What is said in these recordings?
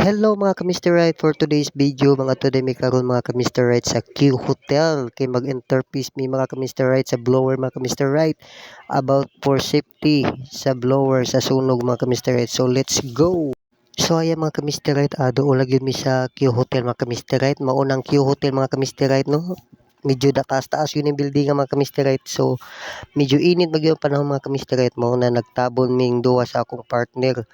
Hello mga ka-Mr. Right, for today's video mga today may karon mga ka-Mr. Right sa Q Hotel kay mag-interface mi mga ka-Mr. Right sa blower mga ka-Mr. Right about for safety sa blower sa sunog mga ka-Mr. Right. So let's go. So ayan mga ka-Mr. Right, doon lang yun mi sa Q Hotel mga ka-Mr. Right. Maunang Q Hotel mga ka-Mr. Right no. Medyo taas yun yung building mga ka-Mr. Right. So medyo init bagyo panahon mga ka-Mr. Right. Mauna nagtabon ming duwa sa akong partner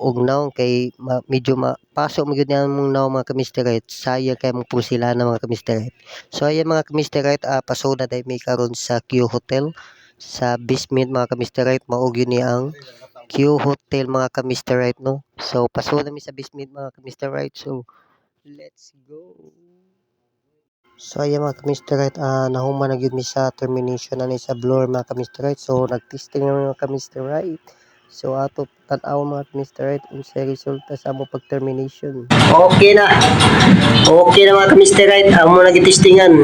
og naong kay medyo mapasok mo gyud mong naong mga ka-Mr. Right, sayang kay mong pusila na mga ka-Mr. Right. So ayan mga ka-Mr. Right, pasuna day may karon sa Q Hotel sa basement mga ka-Mr. Right. Mao gyud ni ang Q Hotel mga ka-Mr. Right no. So pasuna mi sa basement mga ka-Mr. Right. So let's go. So ayan mga ka-Mr. Right, nahuman na gyud mi sa termination na ni sa blower mga ka-Mr. Right. So nagtesting na mga ka-Mr. Right. So ato tan-aw mga ka-Mr. Right unsay resulta sa amo pag-termination. Okay na. Okay na mga ka-Mr. Right, amo nagitestingan.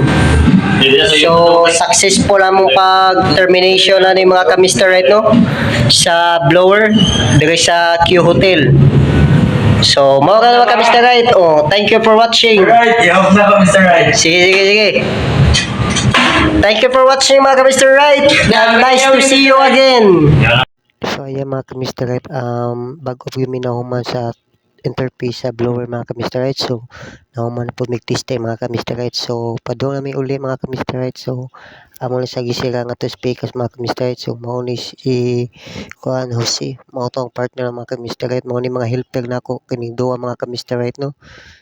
So successful among pag-termination na ni mga ka-Mr. Right no sa blower diri sa Q Hotel. So, mao ka naman ka Mr. Right. Oh, thank you for watching. Right, i-off na ko, Mr. Right. Sige. Thank you for watching mga ka-Mr. Right. And nice to see you again. So, ayan mga ka-Mr. Right. Bago po yung minahuman sa interface sa blower mga ka-Mr. Right. So, nahuman po mag-testing mga ka-Mr. Right. So, padong namin uli mga ka-Mr. Right. So, amo na sa gisira nga to speakers mga ka-Mr. Right. So, mao ni si Kuan Jose. Mao tong partner mga ka-Mr. Right. Mao ni mga helper na ako kining duwa mga ka-Mr. Right no.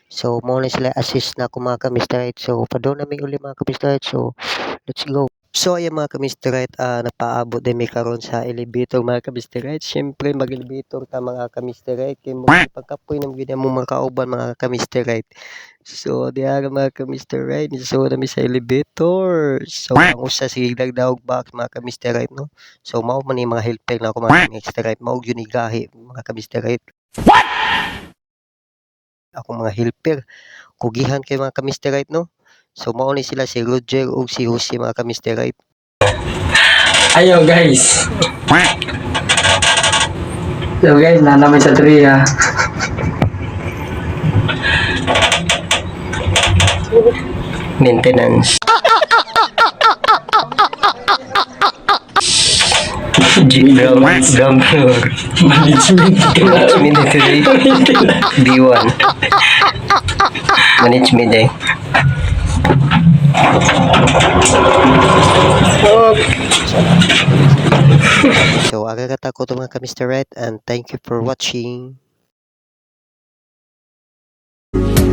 So, mao na sila assist na ako mga ka-Mr. Right. So, padong namin uli mga ka-Mr. Right. So, let's go. So ayan mga ka-Mr. Right, napaabot din may karon sa elevator mga ka-Mr. Right. Siyempre mag-elevator ka mga ka-Mr. Right. Kaya pagkapoy ng gina mo mga kauban mga ka-Mr. Right. So diara mga ka-Mr. Right, so nami sa elevator. So ang usa sige dagdag box mga ka-Mr. Right no. So mao man ni mga helper na ako mga Mr. Right, mao gyud ni gahi mga ka-Mr. Right. What? Ako mga helper kugihan kay mga ka-Mr. Right no. So mao ni sila si Roger ug si Jose mga ka-Mr. Right. Ayo guys. So guys, nanamay sa tree ha. Maintenance. Ground floor. Management. B1. Management eh. So, aga katako to mga ka-Mr. Right, and thank you for watching.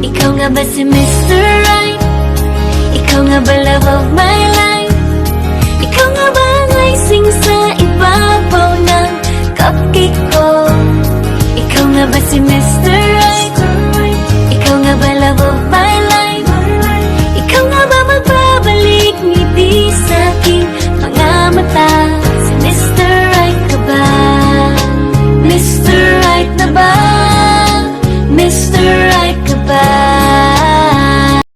Ikaw nga ba si Mr. Right? Ikaw nga ba love of my life?